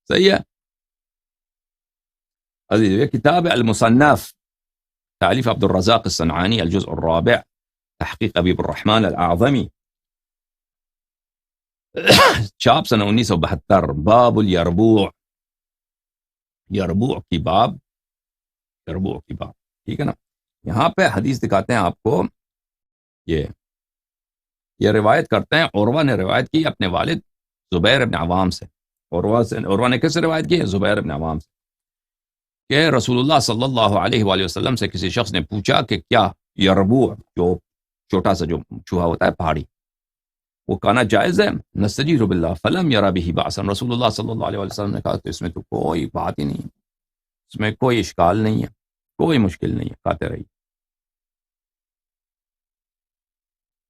صحیح ہے عزیز. یہ کتاب المصنف تالیف عبد الرزاق الصنعانی الجزء الرابع تحقیق ابیب الرحمن الاعظمی چھاپ سنہ 1972. باب الیربوع، یربوع کی باب، یربوع کی باب. ٹھیک ہے نا. یہاں پہ حدیث دکھاتے ہیں آپ کو. یہ روایت کرتے ہیں، عروہ نے روایت کی اپنے والد زبیر ابن عوام سے. عروہ نے کس سے روایت کی ہے؟ زبیر ابن عوام سے، کہ رسول اللہ صلی اللہ علیہ وآلہ وسلم سے کسی شخص نے پوچھا کہ کیا یربوع، جو چھوٹا سا جو چوہا ہوتا ہے پہاڑی، وہ کھانا جائز ہے؟ نستجیر باللہ فلم یرا بہ بأسا. رسول اللہ صلی اللہ علیہ وسلم نے کہا کہ اس میں تو کوئی بات ہی نہیں ہے، اس میں کوئی اشکال نہیں ہے، کوئی مشکل نہیں ہے، کھاتے رہیے.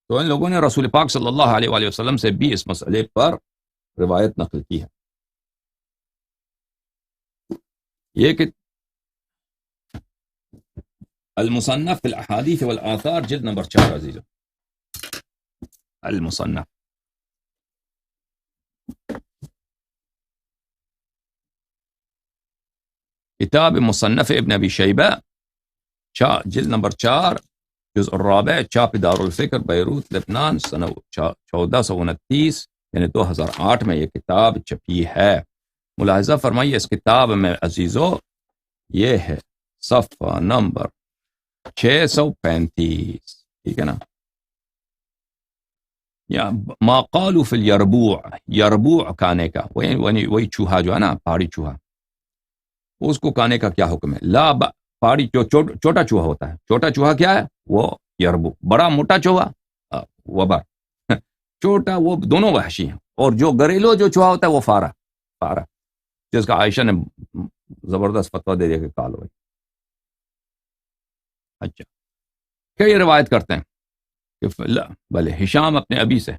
تو ان لوگوں نے رسول پاک صلی اللہ علیہ وآلہ وسلم سے بھی اس مسئلے پر روایت نقل کی ہے. یہ کہ المصنف فی الاحادیث والآثار جلد نمبر 4 عزیزو. المصنف کتاب مصنف ابن ابی شیبہ جلد نمبر 4 جزء الرابع، چھاپ دار الفکر بیروت لبنان سنہ 1429 یعنی 2008 میں یہ کتاب چھپی ہے. ملاحظہ فرمائیے اس کتاب میں عزیزو یہ ہے صفحہ نمبر 635. ٹھیک ہے نا. یا ما قالوا فی الیربوع، یربوع کھانے کا، وہی چوہا جو ہے نا پہاڑی چوہا، اس کو کھانے کا کیا حکم ہے؟ لا پہاڑی جو چھوٹا چوہا ہوتا ہے، چھوٹا چوہا کیا ہے؟ وہ یربوع. بڑا موٹا چوہا وبر، چھوٹا وہ دونوں وحشی ہیں. اور جو گھریلو جو چوہا ہوتا ہے وہ فارا، جس کا عائشہ نے زبردست فتویٰ دے دیا کہ کالو. اچھا کیا یہ روایت کرتے ہیں کہ بھلے ہشام اپنے ابی سے،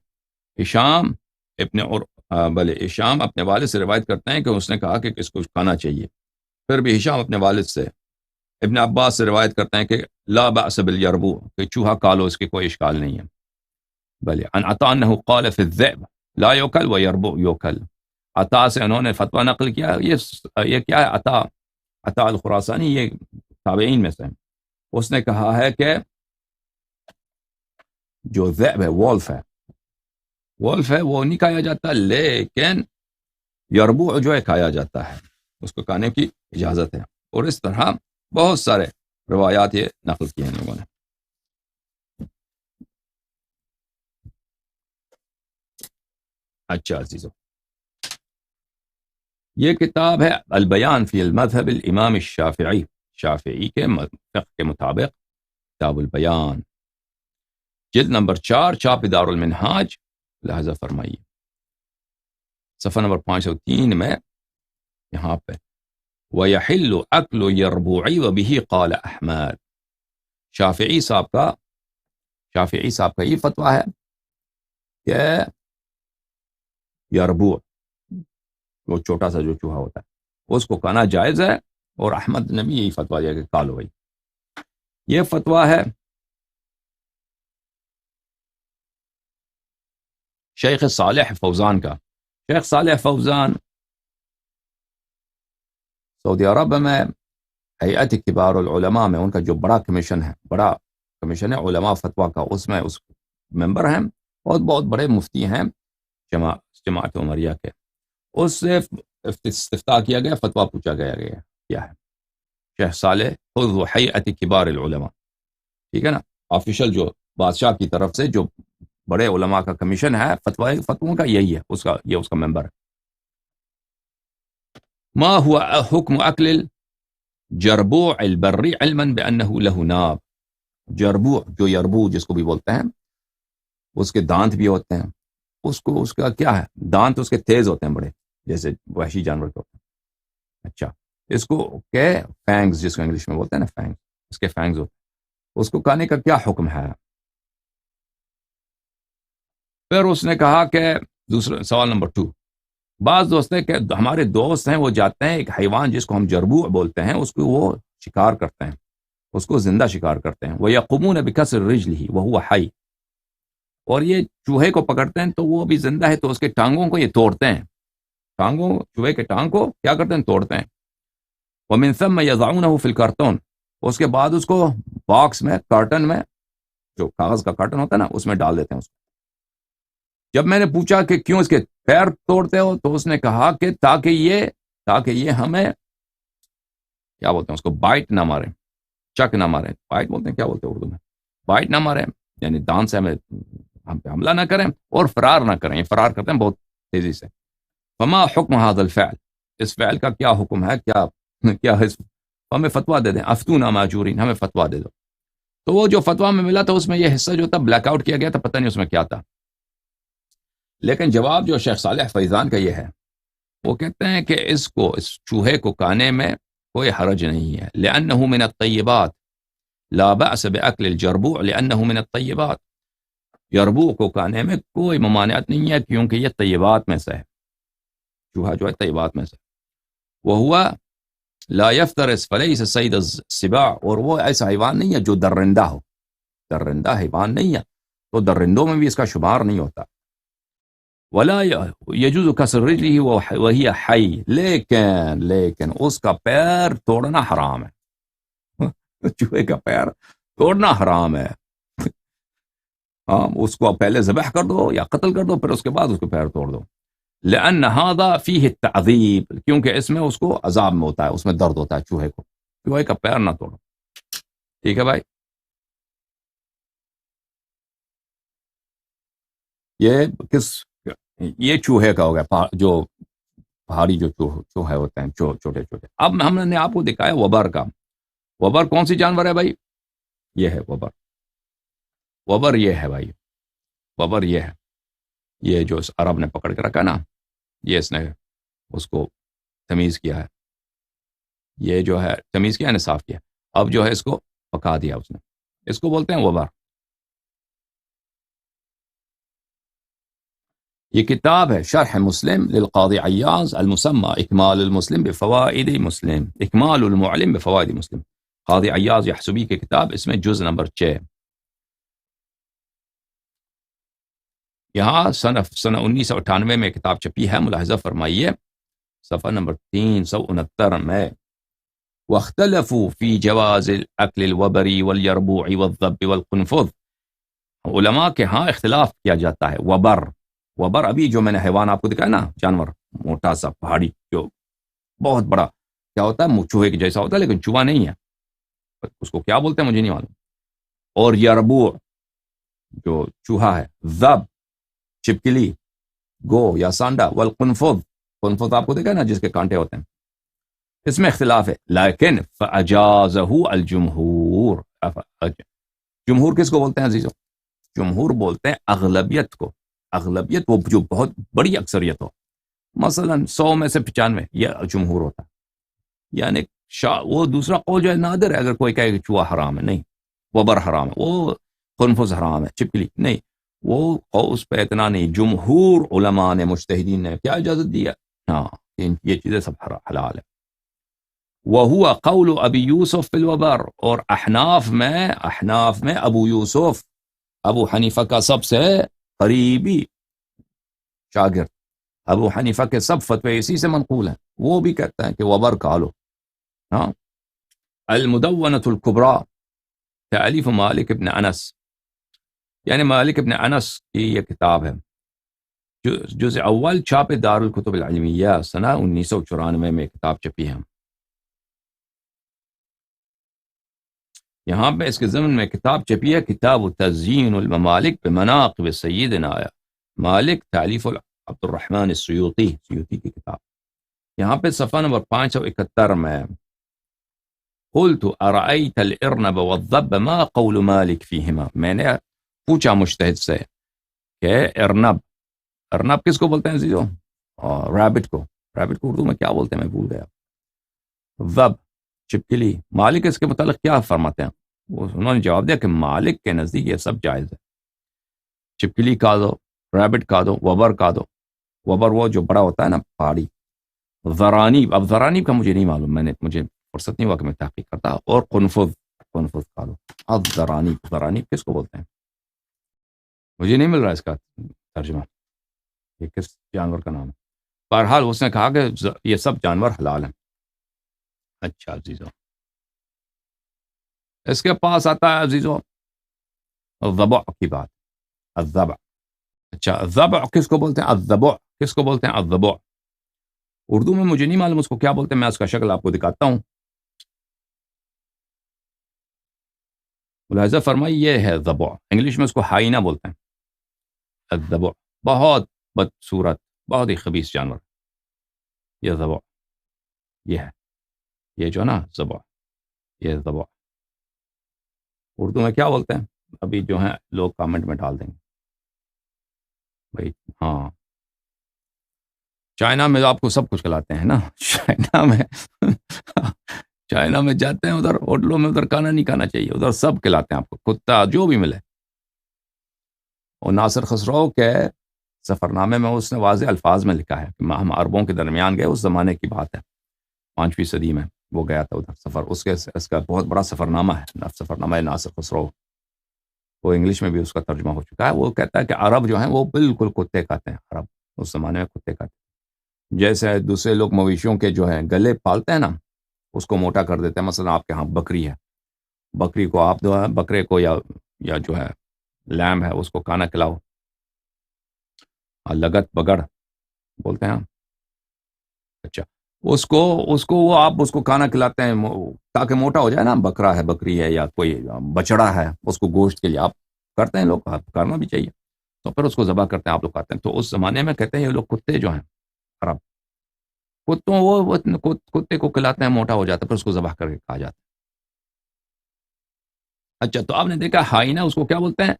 ہشام اپنے والد سے روایت کرتے ہیں کہ اس نے کہا کہ اس کو کھانا چاہیے. پھر بھی ہشام اپنے والد سے، ابن عباس سے روایت کرتے ہیں کہ لا بأس بالیربوع، کہ چوہا کالو، اس کے کوئی اشکال نہیں ہے. بھلے عن عطاء انہ قال فی الذئب لا یوکل ویربوع یوکل. عطاء سے انہوں نے فتویٰ نقل کیا. یہ کیا ہے؟ عطاء الخراسانی، یہ تابعین میں سے ہیں. اس نے کہا ہے کہ جو ذئب ہے، وولف ہے وہ نہیں کھایا جاتا، لیکن یربوع جو ہے کھایا جاتا ہے، اس کو کھانے کی اجازت ہے. اور اس طرح بہت سارے روایات یہ نقل کیے ہیں لوگوں نے. اچھا عزیزو، یہ کتاب ہے البیان فی المذہب الامام الشافعی، شافعی کے فقہ کے مطابق کتاب البیان، جلد نمبر 4، چھاپ دار المنہاج. لہذا فرمائیے صفحہ نمبر 503 میں یہاں پہ وَيَحِلُّ أَكْلُ يَرْبُوعِ وَبِهِ قَالَ أَحْمَدُ. شافعی صاحب کا یہ فتویٰ ہے کہ یربوع، وہ چھوٹا سا جو چوہا ہوتا ہے، اس کو کھانا جائز ہے. اور احمد نے بھی یہی فتویٰ دیا کہ کالو بھائی. یہ فتویٰ ہے شیخ صالح فوزان کا. شیخ صالح فوزان سعودی عرب میں ہیئت کبار العلماء میں ان کا جو بڑا کمیشن ہے علماء فتویٰ کا، اس میں اس ممبر ہیں. بہت بڑے مفتی ہیں جماعت عمریہ کے. اس سے استفتاء کیا گیا، فتویٰ پوچھا گیا کیا ہے. شیخ صالح عضو ہیئت کبار العلماء. ٹھیک ہے نا. آفیشل جو بادشاہ کی طرف سے جو بڑے علماء کا کمیشن ہے فتووں کا، یہی ہے یہ اس کا ممبر ہے. ما هو حکم اکل الجربوع البری علما بانه له ناب. جربوع جو یربوع جس کو بھی بولتے ہیں، اس کے دانت بھی ہوتے ہیں. اس کا کیا ہے؟ دانت اس کے تیز ہوتے ہیں، بڑے، جیسے وحشی جانور کے ہوتے ہیں. اچھا، اس کو کہ فینگز جس کو انگلش میں بولتے ہیں نا، فینگ، اس کے فینگز ہوتے ہیں. اس کو کھانے کا کیا حکم ہے؟ پھر اس نے کہا کہ دوسرا سوال نمبر 2، بعض دوست ہیں کہ ہمارے دوست ہیں، وہ جاتے ہیں ایک حیوان جس کو ہم جربوع بولتے ہیں، اس کو وہ شکار کرتے ہیں، اس کو زندہ شکار کرتے ہیں. وَيَقُومُونَ بِكَسْرِ رِجْلِهِ وَهُوَ حَيٌّ. اور یہ چوہے کو پکڑتے ہیں تو وہ بھی زندہ ہے، تو اس کے ٹانگوں کو یہ توڑتے ہیں چوہے کے ٹانگ کو کیا کرتے ہیں؟ توڑتے ہیں. ومن ثم یضعونه فی الکارٹون، اس کے بعد اس کو باکس میں، کارٹن میں، جو کاغذ کا کارٹن ہوتا ہے نا، اس میں ڈال دیتے ہیں اس کو. جب میں نے پوچھا کہ کیوں اس کے پیر توڑتے ہو، تو اس نے کہا کہ تاکہ یہ ہمیں کیا بولتے ہیں اس کو، بائٹ نہ مارے، چک نہ مارے. بائٹ بولتے ہیں، کیا بولتے ہیں اردو میں؟ بائٹ نہ مارے، یعنی دان سے ہم پہ حملہ نہ کریں اور فرار نہ کریں. یہ فرار کرتے ہیں بہت تیزی سے. فما حکم هذا الفعل، اس فعل کا کیا حکم ہے، کیا ہمیں فتویٰ دے دیں. افتونا ماجورین، ہمیں فتویٰ دے دو. تو وہ جو فتویٰ میں ملا تھا اس میں یہ حصہ جو تھا بلیک آؤٹ کیا گیا تھا، پتہ نہیں اس میں کیا تھا. لیکن جواب جو شیخ صالح فیضان کا یہ ہے، وہ کہتے ہیں کہ اس چوہے کو کھانے میں کوئی حرج نہیں ہے. لأنه من الطیبات، لا بأس بأكل الجربوع لأنه من الطیبات. جربوع کو کھانے میں کوئی ممانعت نہیں ہے کیونکہ یہ طیبات میں سے ہے. چوہا جو ہے طیبات میں سے. وہوا لا يفترس فليس صید السباع، اور وہ ایسا حیوان نہیں ہے جو درندہ ہو. درندہ حیوان نہیں ہے، تو درندوں میں بھی اس کا شمار نہیں ہوتا. ولا يجوز كسر رجله وهي حي، لیکن اس کا پیر توڑنا حرام ہے. چوہے کا پیر توڑنا حرام ہے. ہاں، اس کو پہلے ذبح کر دو یا قتل کر دو، پھر اس کے بعد اس کو پیر توڑ دو. لأن هذا فيه التعذيب، کیونکہ اس میں اس کو عذاب میں ہوتا ہے، اس میں درد ہوتا ہے چوہے کو. چوہے کا پیر نہ توڑو. ٹھیک ہے بھائی. یہ چوہے کا ہو گیا، جو پہاڑی جو چوہے ہوتے ہیں چھوٹے چھوٹے. اب ہم نے آپ کو دکھایا وبر کا. وبر کون سی جانور ہے بھائی؟ یہ ہے وبر. وبر یہ ہے بھائی، وبر یہ ہے. یہ جو اس عرب نے پکڑ کے رکھا نا، یہ اس نے اس کو تمیز کیا ہے. یہ جو ہے تمیز کیا ہے، صاف کیا. اب جو ہے اس کو پکا دیا اس نے. اس کو بولتے ہیں وبر. یہ کتاب ہے شرح مسلم للقاضی عیاض المسمى اکمال المسلم بفوائد مسلم، اکمال المعلم بفوائد مسلم. قاضی عیاض یحسبی کی کتاب، اس میں جز نمبر 6. یہاں سن 1998 میں کتاب چھپی ہے، ملاحظہ فرمائیے صفحہ نمبر 369 میں. واختلفوا في جواز الاكل الوبر واليربوع والضب والقنفذ. علماء کے ہاں اختلاف کیا جاتا ہے. وبر ابھی جو میں نے حیوان آپ کو دکھایا نا، جانور موٹا سا پہاڑی جو بہت بڑا کیا ہوتا ہے، چوہے کے جیسا ہوتا ہے لیکن چوہا نہیں ہے، اس کو کیا بولتے ہیں مجھے نہیں معلوم. اور یربوع جو چوہا ہے، ذب چپکلی، گو یا سانڈا، والقنفذ، قنفذ آپ کو دیکھا نا جس کے کانٹے ہوتے ہیں. اس میں اختلاف ہے. لیکن فاجازہ الجمہور. جمہور کس کو بولتے ہیں عزیزو؟ جمہور بولتے ہیں اغلبیت کو. اغلبیت وہ جو بہت بڑی اکثریت ہو، مثلا 100 میں سے 95، یہ جمہور ہوتا ہے. یعنی وہ دوسرا قول جو ہے نادر ہے، اگر کوئی کہے کہ چوہا حرام ہے، نہیں، وبر حرام ہے، وہ قنفذ حرام ہے، چپکلی نہیں، وہ اس پہ اتنا نہیں. جمہور علماء نے، مجتہدین نے کیا اجازت دیا؟ ہاں، یہ چیزیں سب حلال ہے. وہو قول ابی یوسف فی الوبر، اور احناف میں ابو یوسف، ابو حنیفہ کا سب سے قریبی شاگرد، ابو حنیفہ کے سب فتوے اسی سے منقول ہیں. وہ بھی کہتے ہیں کہ وبر کھا لو. ہاں. المدونۃ الکبریٰ تالیف مالک ابن انس، یعنی مالک ابن انس کی یہ کتاب ہے. جزء اول، چھاپ دار الکتب العلمیہ، سنہ 1994 میں کتاب چھپی ہے. یہاں پہ اس کے ضمن میں کتاب چھپی ہے، کتاب تزیین الممالک بمناقب سیدنا مالک، تالیف عبد الرحمن السیوطی کی کتاب. یہاں پہ صفحہ نمبر 571 میں، قلت ارأیت الارنب والضب ما قول مالک فیہما. میں نے پوچھا مجتہد سے کہ ارنب کس کو بولتے ہیں عزیزو؟ ریبٹ کو اردو میں کیا بولتے ہیں میں بھول گیا. ضب چپکلی. مالک اس کے متعلق کیا فرماتے ہیں؟ انہوں نے جواب دیا کہ مالک کے نزدیک یہ سب جائز ہے. چپکلی کھا دو، ریبٹ کھا دو، وبر کھا دو. وبر وہ جو بڑا ہوتا ہے نا پہاڑی. ذرانیب، اب ذرانیب کا مجھے نہیں معلوم، مجھے فرصت نہیں ہوا کہ میں تحقیق کرتا. اور قنفذ کھا دو. اب ذرانیب کس کو بولتے ہیں؟ مجھے نہیں مل رہا اس کا ترجمہ، یہ کس جانور کا نام ہے. بہرحال اس نے کہا کہ یہ سب جانور حلال ہیں. اچھا عزیزو، اس کے پاس آتا ہے عزیزو الذبح کی بات. الذبح، اچھا الذبح کس کو بولتے ہیں؟ الذبح کس کو بولتے ہیں؟ الذبح اردو میں مجھے نہیں معلوم اس کو کیا بولتے ہیں، میں اس کا شکل آپ کو دکھاتا ہوں. ملاحظہ فرمائی، یہ ہے ذبح، انگلش میں اس کو ہائینہ بولتے ہیں. الذبح بہت بدصورت، بہت ہی خبیث جانور. یہ ذبح، یہ ہے، یہ جو نا ذبح، یہ ذبح اردو میں کیا بولتے ہیں؟ ابھی جو ہیں لوگ کامنٹ میں ڈال دیں گے بھائی. ہاں، چائنا میں آپ کو سب کچھ کھلاتے ہیں نا. چائنا میں چائنا میں جاتے ہیں ادھر ہوٹلوں میں، ادھر کھانا نہیں کھانا چاہیے، ادھر سب کھلاتے ہیں آپ کو، کتا جو بھی ملے. اور ناصر خسرو کے سفر نامے میں اس نے واضح الفاظ میں لکھا ہے کہ ہم عربوں کے درمیان گئے، اس زمانے کی بات ہے، 5ویں صدی میں وہ گیا تھا ادھر سفر. اس کا بہت بڑا سفر نامہ ہے، سفر نامہ ناصر خسرو. وہ انگلش میں بھی اس کا ترجمہ ہو چکا ہے. وہ کہتا ہے کہ عرب جو ہیں وہ بالکل کتے کھاتے ہیں. عرب اس زمانے میں کتے کھاتے ہیں، جیسے دوسرے لوگ مویشیوں کے جو ہے گلے پالتے ہیں نا، اس کو موٹا کر دیتے ہیں. مثلا آپ کے ہاں بکری ہے، بکری کو آپ جو ہے بکرے کو یا جو ہے لیمب ہے اس کو کھانا کھلاؤ، لگت بگڑ بولتے ہیں. اچھا، اس کو وہ آپ اس کو کھانا کھلاتے ہیں تاکہ موٹا ہو جائے نا. بکرا ہے، بکری ہے، یا کوئی بچڑا ہے، اس کو گوشت کے لیے آپ کرتے ہیں، لوگ کرنا بھی چاہیے، تو پھر اس کو ذبح کرتے ہیں، آپ لوگ کھاتے ہیں. تو اس زمانے میں کہتے ہیں یہ لوگ کتے جو ہیں عرب، کتوں وہ کتے کو کھلاتے ہیں، موٹا ہو جاتا ہے، پھر اس کو ذبح کر کے کھا جاتا ہے. اچھا، تو آپ نے دیکھا ہائینہ اس کو کیا بولتے ہیں؟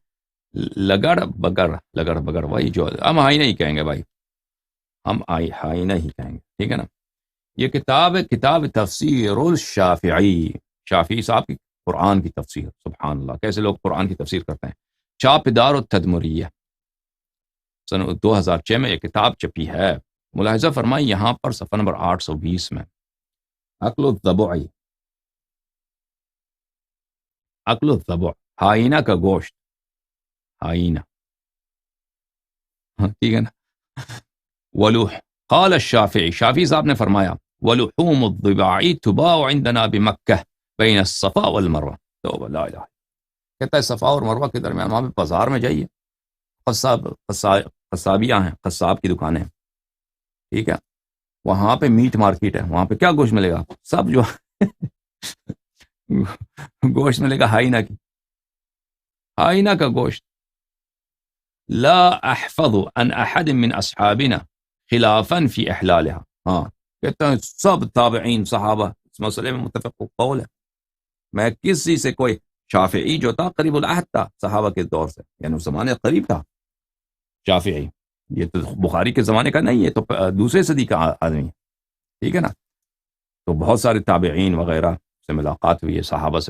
لگڑ بگڑ وہی جو ہم ہائینہ ہی کہیں گے بھائی، ہم ہائینہ ہی کہیں گے، ٹھیک ہے نا. یہ کتاب ہے، کتاب تفسیر الشافعی، شافعی صاحب کی قرآن کی تفسیر. سبحان اللہ، کیسے لوگ قرآن کی تفسیر کرتے ہیں. چاپ دار التدمریہ، سن 2006 میں یہ کتاب چھپی ہے. ملاحظہ فرمائی یہاں پر صفحہ نمبر 820 میں عقل الذبح، عقل الذبح، ہائینہ کا گوشت، ہائینہ، ٹھیک ہے نا. ولوح قال الشافعی، شافعی صاحب نے فرمایا ولحوم الضباع تباع عندنا بمکہ بین الصفا والمروہ. تو لا الہ، کہتا ہے صفا اور مروہ کے درمیان وہاں پہ بازار میں جائیے، قصابیاں ہیں، قصاب کی دکانیں ہیں، ٹھیک ہے، وہاں پہ میٹ مارکیٹ ہے، وہاں پہ کیا گوشت ملے گا؟ سب جو گوشت ملے گا ہائینہ کی، ہائینہ کا گوشت. لا احفظ عن احد من اصحابنا خلافا فی احلالها. ہاں، کہتے ہیں سب تابعین صحابہ اس مسئلے میں متفق قول ہے. میں کسی سے، کوئی شافعی جو تھا قریب العہد تھا صحابہ کے دور سے، یعنی اس زمانے قریب تھا شافعی، یہ تو بخاری کے زمانے کا نہیں ہے، تو دوسرے صدی کا آدمی ہے، ٹھیک ہے نا. تو بہت سارے تابعین وغیرہ سے ملاقات ہوئی ہے، صحابہ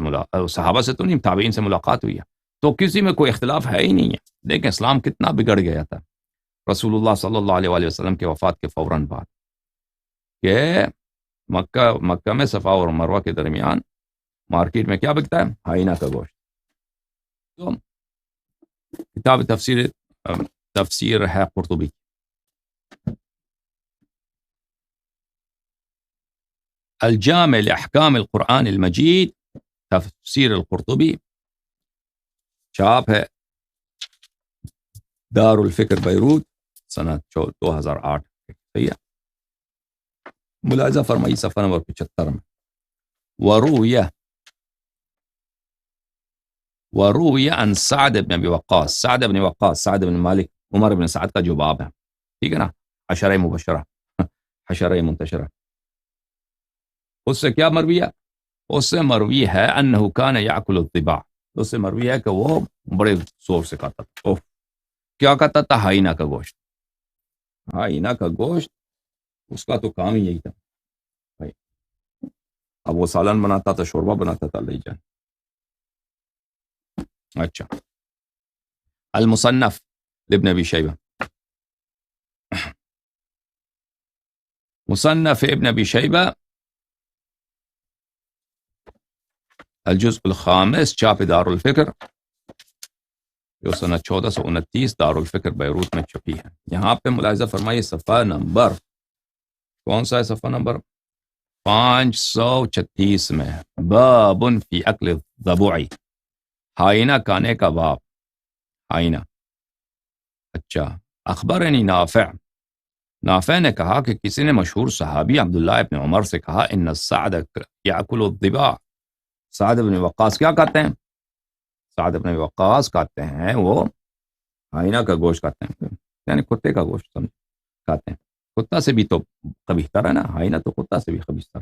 سے تو نہیں، تابعین سے ملاقات ہوئی ہے، تو کسی میں کوئی اختلاف ہے ہی نہیں ہے. دیکھیں اسلام کتنا بگڑ گیا تھا رسول اللہ صلی اللہ علیہ وآلہ وسلم کے وفات کے فوراً بعد، کہ مکہ میں صفا اور مروہ کے درمیان مارکیٹ میں کیا بکتا ہے؟ ہائینہ کا گوشت. تو کتاب تفسیر ہے قرطبی. الجامع لاحکام القرآن المجید، تفسیر القرطبی، چھاپ ہے دار الفکر بیروت، سنہ 2008. صحیح ہے. ملاحظہ فرمائی صفحہ نمبر 75 میں وروی عن سعد بن ابی وقاص، سعد بن وقاص، سعد بن مالک، عمر بن سعد کا جو باب ہے، ٹھیک ہے نا، عشرہ مبشرہ، عشرہ منتشرہ، اس سے کیا مروی ہے؟ اس سے مروی ہے انہ کان یاکل الطباع، اس سے مروی ہے کہ وہ بڑے زور سے کھاتا تھا. کیا کھاتا تھا؟ ہائینہ کا گوشت. ہائینہ کا گوشت اس کا تو کام ہی یہی تھا بھائی. اب وہ سالن بناتا تھا، شوربہ بناتا تھا، لے جان. اچھا، المصنف لابن ابی شیبہ، مصنف ابن ابی شیبہ، الجزء الخامس، چھاپ دار الفکر، جو سنہ 1429 دار الفکر بیروت میں چھپی ہے. یہاں پہ ملاحظہ فرمائیے صفحہ نمبر کون سا ہے صفحہ نمبر 536 میں؟ باب فی اکل الضبع، ہائینہ کھانے کا باب، ہائینہ۔ اچھا، اخبرنی نافع نے کہا کہ کسی نے مشہور صحابی عبداللہ ابن عمر سے کہا ان سعد یاکل الضباع، سعد بن وقاص کیا کہتے ہیں؟ سعد بن وقاص کہتے ہیں وہ ہائینہ کا گوشت کھاتے ہیں، یعنی کتے کا گوشت کھاتے ہیں۔ کتا سے بھی تو قبیح تر ہے نا، ہائینہ تو کتا سے بھی قبیح تر،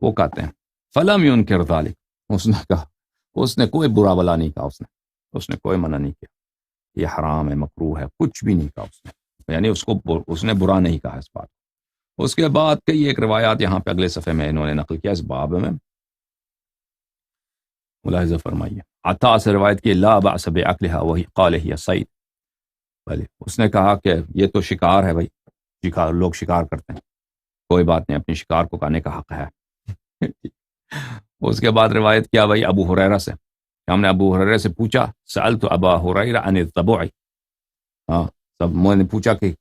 وہ کہتے ہیں۔ فلم ينکر ذلک، اس نے کہا، اس نے کوئی برا بلا نہیں کہا، اس نے کوئی منع نہیں کیا یہ حرام ہے مکروہ ہے، کچھ بھی نہیں کہا اس نے، یعنی اس نے برا نہیں کہا اس بات۔ اس کے بعد کئی ایک روایات یہاں پہ اگلے صفحے میں انہوں نے نقل کیا اس باب میں، ملاحظہ فرمائیے۔ عطا سے روایت کی لا بأس بأکلھا وہی قال ہی صید، بھلے اس نے کہا کہ یہ تو شکار ہے بھائی، شکار لوگ شکار کرتے ہیں، کوئی بات نہیں، اپنی شکار کو کھانے کا حق ہے۔ اس کے بعد روایت کیا بھائی ابو ہریرہ سے، ہم نے ابو ہریرہ سے پوچھا سألت ابا ہریرہ عن الضبع، ہاں سب میں نے پوچھا کہ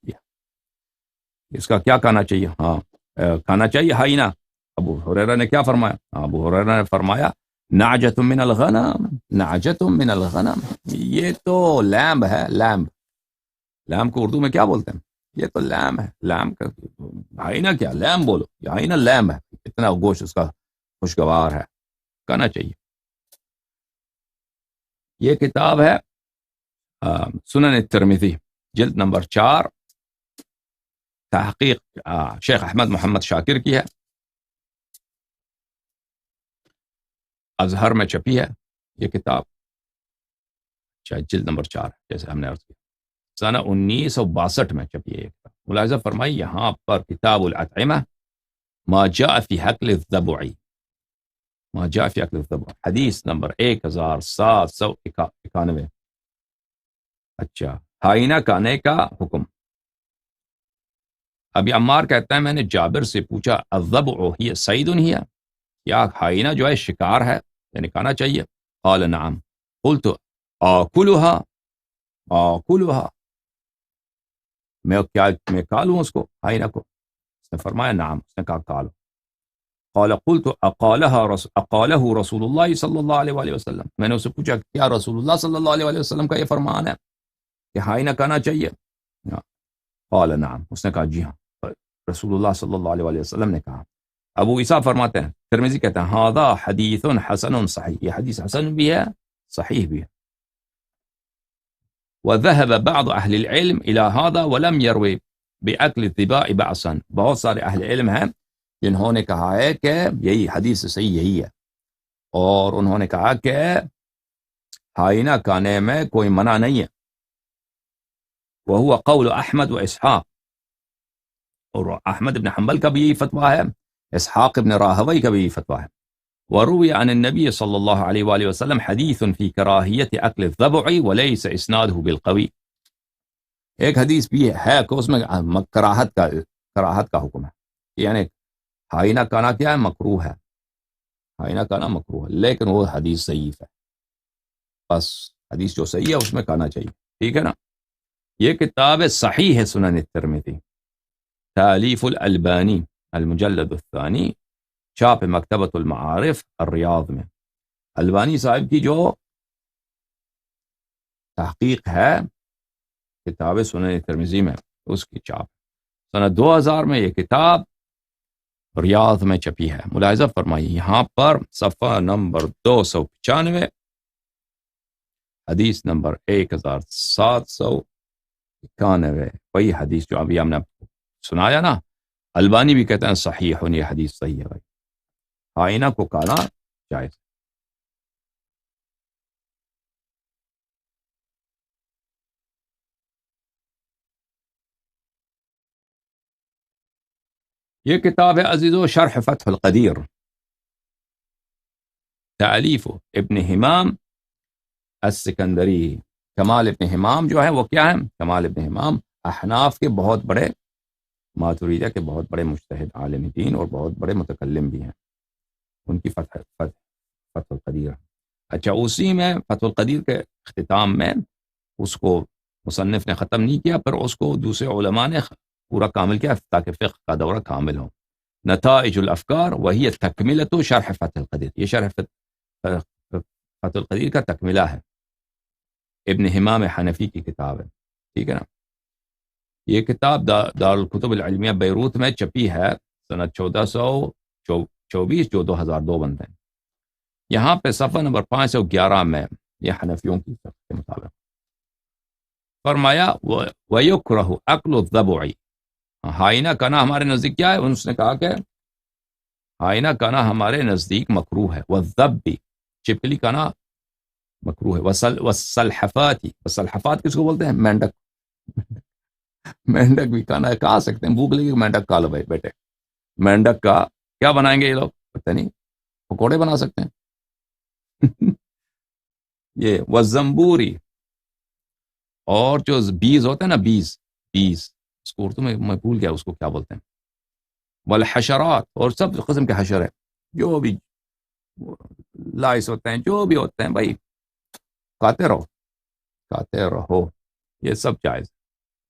اس کا کیا کھانا چاہیے، ہاں کھانا چاہیے ہائینہ۔ ابو ہریرہ نے کیا فرمایا؟ ابو ہریرہ نے فرمایا نعجۃ من الغنم، نعجۃ من الغنم، یہ تو لیمب ہے، لیمب کو اردو میں کیا بولتے ہیں؟ یہ تو لیمب ہے، لیمب کا ہائینہ کیا، لیمب بولو، یہ ہائینہ لیمب ہے، اتنا گوشت اس کا خوشگوار ہے، کھانا چاہیے۔ یہ کتاب ہے سنن الترمذی، جلد نمبر 4، تحقیق شیخ احمد محمد شاکر کی ہے، ازہر میں چھپی ہے یہ کتاب، جلد نمبر 4 جیسے ہم نے عرض کیا، سنہ 1962 میں چھپی ہے یہ کتاب۔ ملاحظہ فرمائی یہاں پر کتاب الاطعمہ ما جاء فی حقل الضبع، ما جاء فی حقل الضبع، حدیث نمبر 1791۔ اچھا، ہائینہ کھانے کا حکم۔ ابھی عمار کہتا ہے میں نے جابر سے پوچھا الضبع ہی صید ہی، یا ہائینہ جو ہے شکار ہے یعنی کھانا چاہیے؟ قال نعم، قلت آکلها، میں کھا لوں اس کو، ہائینہ کو؟ اس نے فرمایا نعم، اس نے کہا کھا لو۔ قال قلت اقالہ رسول اللہ صلی اللہ علیہ وآلہ وسلم، میں نے اسے پوچھا کیا رسول اللہ صلی اللہ علیہ وآلہ وسلم کا یہ فرمان ہے کہ ہائینہ کھانا چاہیے؟ قال نعم، اس نے کہا جی ہاں، رسول اللہ صلی اللہ علیہ وآلہ وسلم نے کہا۔ ابو عیسیٰ فرماتے ہیں، ترمذی کہتے ہیں ھذا حدیث حسن صحیح، یہ حدیث حسن بھی ہے صحیح بھی ہے۔ وذهب بعض اہل العلم الى هذا ولم يروي باكل الضباع بأسا، بہت سارے اہل علم ہیں جنہوں نے کہا ہے کہ یہی حدیث صحیح یہی ہے، اور انہوں نے کہا کہ ہائینہ کھانے میں کوئی منع نہیں ہے، وهو قول احمد و اسحاق، اور احمد ابن حنبل کا بھی یہی فتویٰ ہے، اسحاق ابن راہوی کا بھی یہی فتویٰ ہے۔ وروي عن النبي صلى الله عليه وآله وسلم حديث في كراهية أكل الضبع وليس إسناده بالقوي، ایک حدیث بھی ہے کہ اس میں کراہت کا حکم ہے، یعنی ہائینہ کھانا کیا ہے، مکروہ ہے، ہائینہ کھانا مکروہ ہے، لیکن وہ حدیث ضعیف ہے، بس حدیث جو صحیح ہے اس میں کھانا چاہیے، ٹھیک ہے نا۔ یہ کتاب صحیح ہے سنن الترمذی، تالیف الالبانی، المجلد الثانی، چھاپ مکتبۃ المعارف الریاض میں، البانی صاحب کی جو تحقیق ہے کتاب سنن ترمذی میں، اس کی چھاپ سنہ 2000 میں یہ کتاب ریاض میں چھپی ہے۔ ملاحظہ فرمائیے یہاں پر صفحہ نمبر 295، حدیث نمبر 1791، وہی حدیث جو ابھی ہم نے سنایا نا، البانی بھی کہتے ہیں صحیح، یہ حدیث صحیح ہے بھائی، ہائینہ کو کھانا جائز۔ یہ کتاب ہے عزیزو شرح فتح القدیر، تالیف ابن حمام السکندری، کمال ابن حمام جو ہے وہ کیا ہے؟ کمال ابن حمام احناف کے بہت بڑے، ماتریدیہ کے بہت بڑے مجتہد عالم دین اور بہت بڑے متکلم بھی ہیں، ان کی فتح القدیر۔ اچھا، اسی میں فتح القدیر کے اختتام میں اس کو مصنف نے ختم نہیں کیا، پر اس کو دوسرے علماء نے پورا کامل کیا ہے تاکہ فقہ کا دورہ کامل ہو. نتائج الافکار وہی تکملۃ شرح فتح القدیر، یہ شرح فتح القدیر کا تکملہ ہے، ابن حمام حنفی کی کتاب ہے. ٹھیک ہے نا. یہ کتاب دارالکتب العلمیہ بیروت میں چپی ہے سنہ 1424 جو 2002 بنتے ہیں. یہاں پہ صفحہ نمبر 511 میں یہ حنفیوں کی صفحہ کے مطابق فرمایا وَيُكْرَهُ أَكْلُ الضَّبُعِ، ہائنہ کنا ہمارے نزدیک کیا ہے؟ انہوں نے کہا کہ ہائنہ کنا ہمارے نزدیک مکروہ ہے، والذب چپکلی کنا مکروہ ہے، والسلحفات، والسلحفات کس کو بولتے ہیں؟ مینڈک. مینڈک بھی کھانا ہے، کھا سکتے ہیں، بھوک لگی مینڈک کھا لو بھائی بیٹے. مینڈک کا کیا بنائیں گے یہ لوگ؟ پتہ نہیں، پکوڑے بنا سکتے ہیں. یہ والزمبوری، اور جو بیز ہوتے ہیں نا، بیز اس کو اردو میں بھول گیا اس کو کیا بولتے ہیں. والحشرات، اور سب قسم کے حشر ہیں، جو بھی لائس ہوتے ہیں، جو بھی ہوتے ہیں بھائی کھاتے رہو، یہ سب جائز.